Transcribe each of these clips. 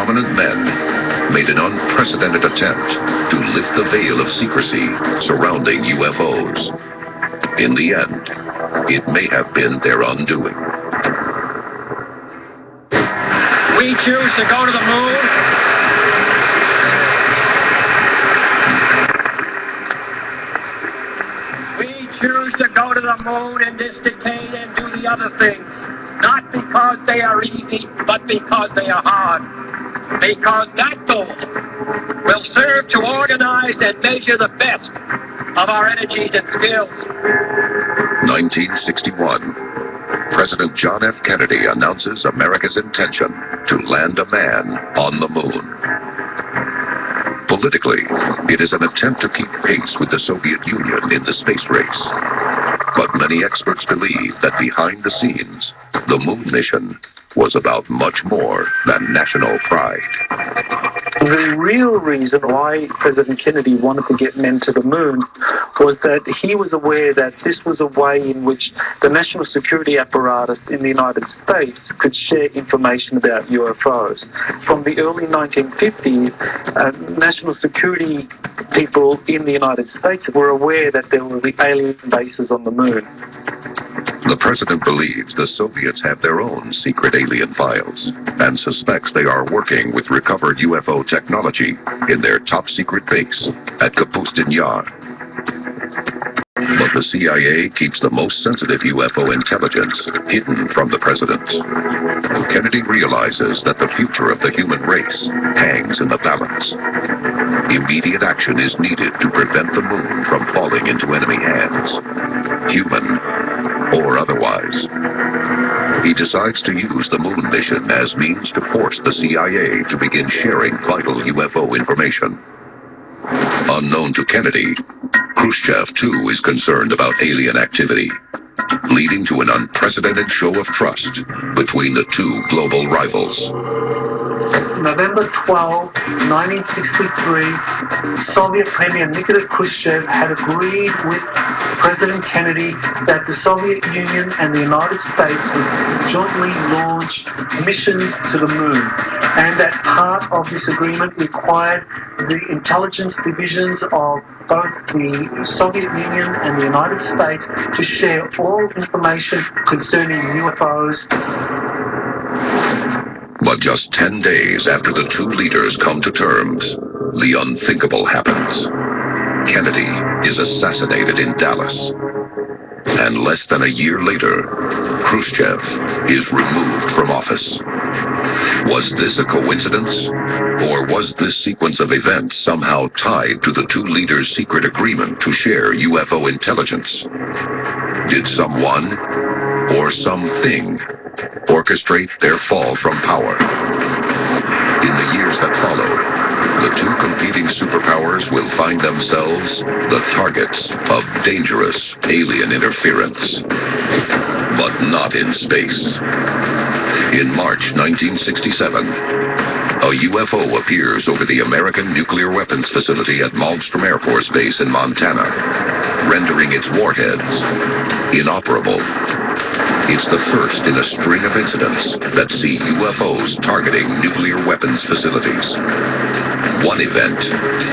prominent men made an unprecedented attempt to lift the veil of secrecy surrounding UFOs. In the end, it may have been their undoing. We choose to go to the moon. We choose to go to the moon in this decade and do the other things. Not because they are easy, but because they are hard. Because that goal will serve to organize and measure the best of our energies and skills. 1961. President John F. Kennedy announces America's intention to land a man on the moon. Politically, it is an attempt to keep pace with the Soviet Union in the space race. But many experts believe that behind the scenes, the moon mission was about much more than national pride. The real reason why President Kennedy wanted to get men to the moon was that he was aware that this was a way in which the national security apparatus in the United States could share information about UFOs. From the early 1950s, national security people in the United States were aware that there will be alien bases on the moon. The president believes the Soviets have their own secret alien files and suspects they are working with recovered UFO technology in their top-secret base at Kapustin Yar. But the CIA keeps the most sensitive UFO intelligence hidden from the president. Kennedy realizes that the future of the human race hangs in the balance. Immediate action is needed to prevent the moon from falling into enemy hands, human or otherwise. He decides to use the moon mission as means to force the CIA to begin sharing vital UFO information. Unknown to Kennedy, Khrushchev too is concerned about alien activity, leading to an unprecedented show of trust between the two global rivals. November 12, 1963, Soviet Premier Kennedy-Khrushchev had agreed with President Kennedy that the Soviet Union and the United States would jointly launch missions to the moon, and that part of this agreement required the intelligence divisions of both the Soviet Union and the United States to share all information concerning UFOs. But just 10 days after the two leaders come to terms, the unthinkable happens. Kennedy is assassinated in Dallas. And less than a year later, Khrushchev is removed from office. Was this a coincidence? Or was this sequence of events somehow tied to the two leaders' secret agreement to share UFO intelligence? Did someone or something orchestrate their fall from power? In the years that follow, the two competing superpowers will find themselves the targets of dangerous alien interference. But not in space. In March 1967, a UFO appears over the American nuclear weapons facility at Malmstrom Air Force Base in Montana, rendering its warheads inoperable. It's the first in a string of incidents that see UFOs targeting nuclear weapons facilities. One event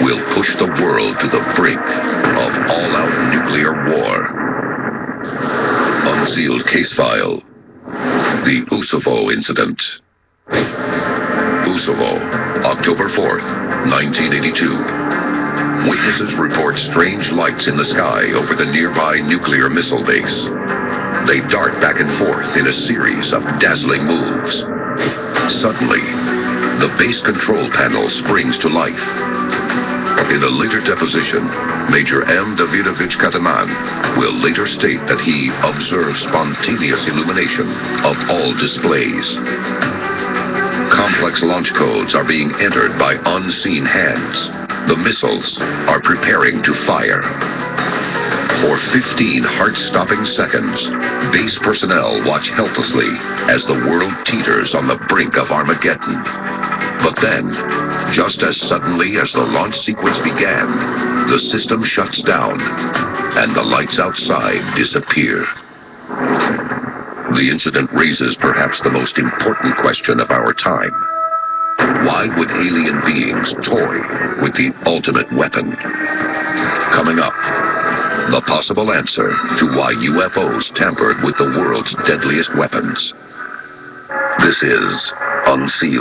will push the world to the brink of all-out nuclear war. Unsealed case file. The Usovo Incident. Usovo, October 4th, 1982. Witnesses report strange lights in the sky over the nearby nuclear missile base. They dart back and forth in a series of dazzling moves. Suddenly, the base control panel springs to life. In a later deposition, Major M. Davidovich Kataman will later state that he observed spontaneous illumination of all displays. Complex launch codes are being entered by unseen hands. The missiles are preparing to fire. For 15 heart-stopping seconds, base personnel watch helplessly as the world teeters on the brink of Armageddon. But then, just as suddenly as the launch sequence began, the system shuts down, and the lights outside disappear. The incident raises perhaps the most important question of our time. Why would alien beings toy with the ultimate weapon? Coming up, the possible answer to why UFOs tampered with the world's deadliest weapons. This is Unsealed.